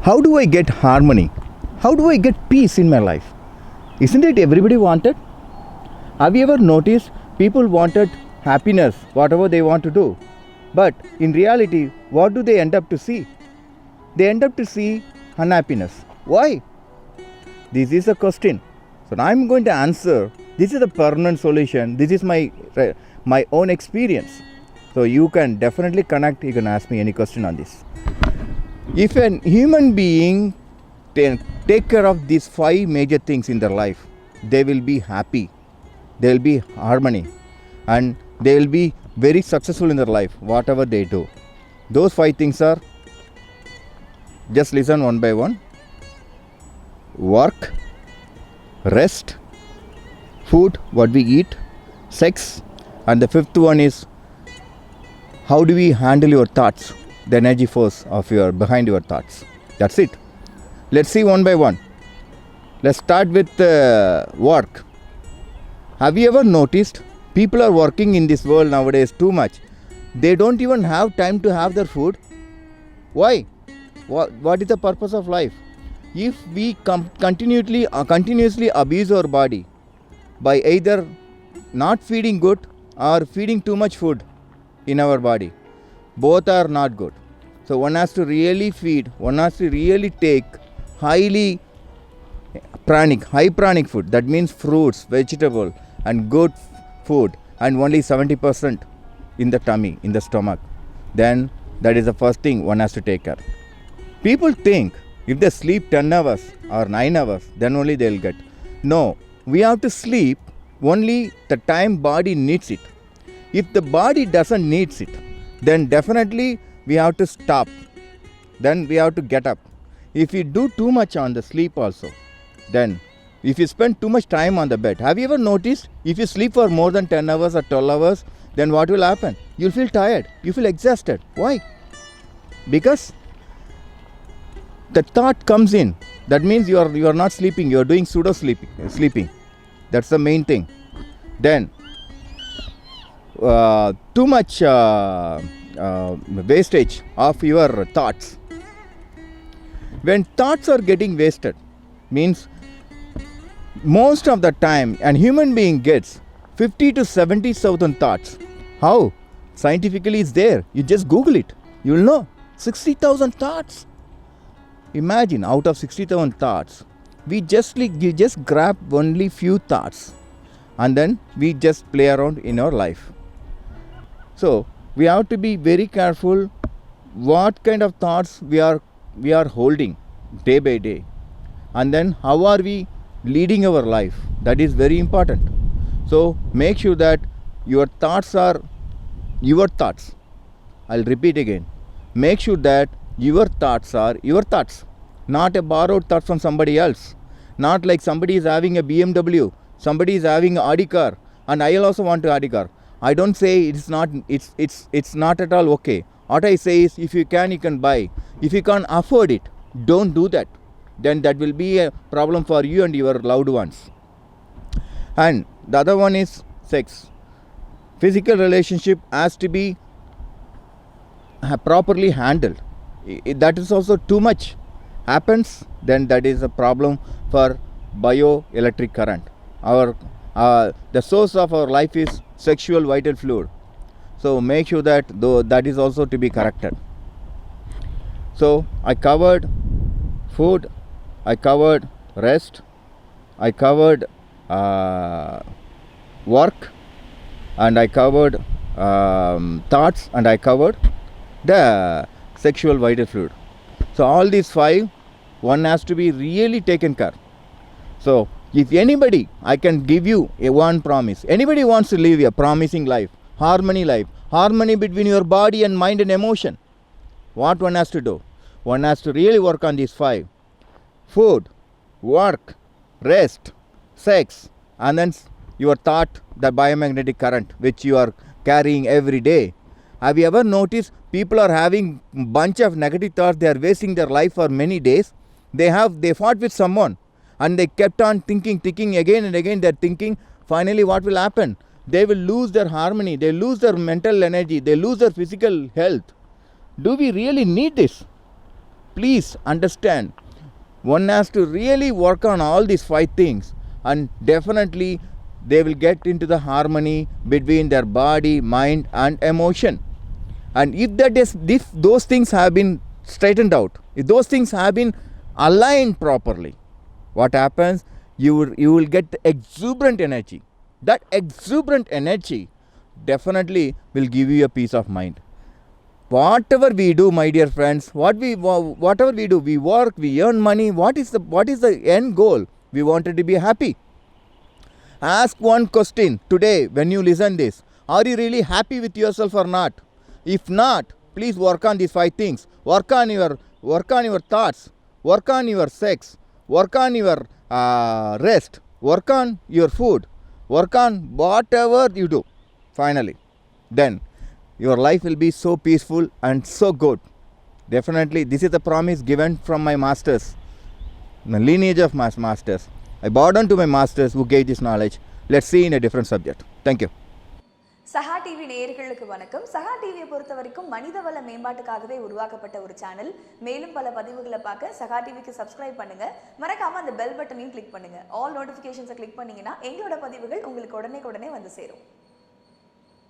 How do I get harmony? How do I get peace in my life? Isn't it everybody wanted? Have you ever noticed people wanted happiness, whatever they want to do? But in reality, what do they end up to see? They end up to see unhappiness. Why? This is a question. So now I'm going to answer. This is a permanent solution. This is my own experience. So you can definitely connect. You can ask me any question on this. If a human being take care of these 5 major things in their life, they will be happy, they will be harmony, and they will be very successful in their life, whatever they do. Those 5 things are, just listen one by one: work, rest, food, what we eat, sex, and the 5th one is how do we handle your thoughts, the energy force of behind your thoughts. That's it. Let's see one by one. Let's start with work. Have you ever noticed people are working in this world nowadays too much? They don't even have time to have their food. Why? What is the purpose of life? If we continuously abuse our body by either not feeding good or feeding too much food in our body, both are not good. So one has to really feed, one has to really take high pranic food. That means fruits, vegetable and good food, and only 70% in the tummy, in the stomach. Then that is the first thing one has to take care. People think if they sleep 10 hours or 9 hours, then only they will get. No, we have to sleep only the time body needs it. If the body doesn't needs it, then definitely we have to stop. Then we have to get up. If you do too much on the sleep also, then if you spend too much time on the bed, have you ever noticed if you sleep for more than 10 hours or 12 hours, then what will happen? You'll feel tired, you feel exhausted. Why? Because the thought comes in. That means you are not sleeping, you are doing pseudo sleeping. That's the main thing. Then too much wastage of your thoughts. When thoughts are getting wasted, means most of the time an human being gets 50 to 70,000 thoughts. How? Scientifically it's there. You just Google it. You will know. 60,000 thoughts. Imagine out of 60,000 thoughts, you just grab only few thoughts and then we just play around in our life. So we have to be very careful what kind of thoughts we are holding day by day, and then how are we leading our life. That is very important. So make sure that your thoughts are your thoughts. I'll repeat again. Make sure that your thoughts are your thoughts, not a borrowed thought from somebody else. Not like somebody is having a BMW, somebody is having an Audi car, and I also want an Audi car. I don't say it's not at all okay. What I say is, if you can buy. If you can't afford it, don't do that. Then that will be a problem for you and your loved ones. And the other one is sex. Physical relationship has to be properly handled. That is also too much happens, then that is a problem for bioelectric current. The source of our life is sexual vital fluid. So make sure that that is also to be corrected. So I covered food, I covered rest, I covered work, and I covered thoughts, and I covered the sexual vital fluid. So all these 5, one has to be really taken care. So if anybody, I can give you one promise. Anybody wants to live a promising life, harmony between your body and mind and emotion, what one has to do? One has to really work on these 5. Food, work, rest, sex, and then your thought, the biomagnetic current which you are carrying every day. Have you ever noticed people are having bunch of negative thoughts? They are wasting their life for many days. They fought with someone and they kept on thinking again and again. They're thinking. Finally, what will happen? They will lose their harmony. They lose their mental energy. They lose their physical health. Do we really need this? please understand, one has to really work on all these 5 things, and definitely they will get into the harmony between their body, mind and emotion. And if those things have been straightened out, if those things have been aligned properly, what happens? You will get the exuberant energy. That exuberant energy definitely will give you a peace of mind. Whatever we do, my dear friends, whatever we do, we work, we earn money. What is the end goal? We wanted to be happy. Ask one question today when you listen this: are you really happy with yourself or not? If not, please work on these 5 things. Work on your thoughts. Work on your sex. Work on your rest. Work on your food. Work on whatever you do. Finally, then your life will be so peaceful and so good. Definitely, this is the promise given from my masters, the lineage of my masters. I bow down to my masters who gave this knowledge. Let's see in a different subject. Thank you. Saha TV நேயர்களுக்கு வணக்கம். சஹா டிவியை பொறுத்த வரைக்கும் மனிதவள மேம்பாட்டுக்காகவே உருவாக்கப்பட்ட ஒரு channel. மேலும் பல பதிவுகளை பார்க்க சஹா டிவிக்கு சப்ஸ்கிரைப் பண்ணுங்க. மறக்காம அந்த பெல் பட்டனையும் கிளிக் பண்ணுங்க. ஆல் நோட்டிஃபிகேஷன்ஸை கிளிக் பண்ணீங்கன்னா எங்களோட பதிவுகள் உங்களுக்கு உடனே வந்து சேரும்.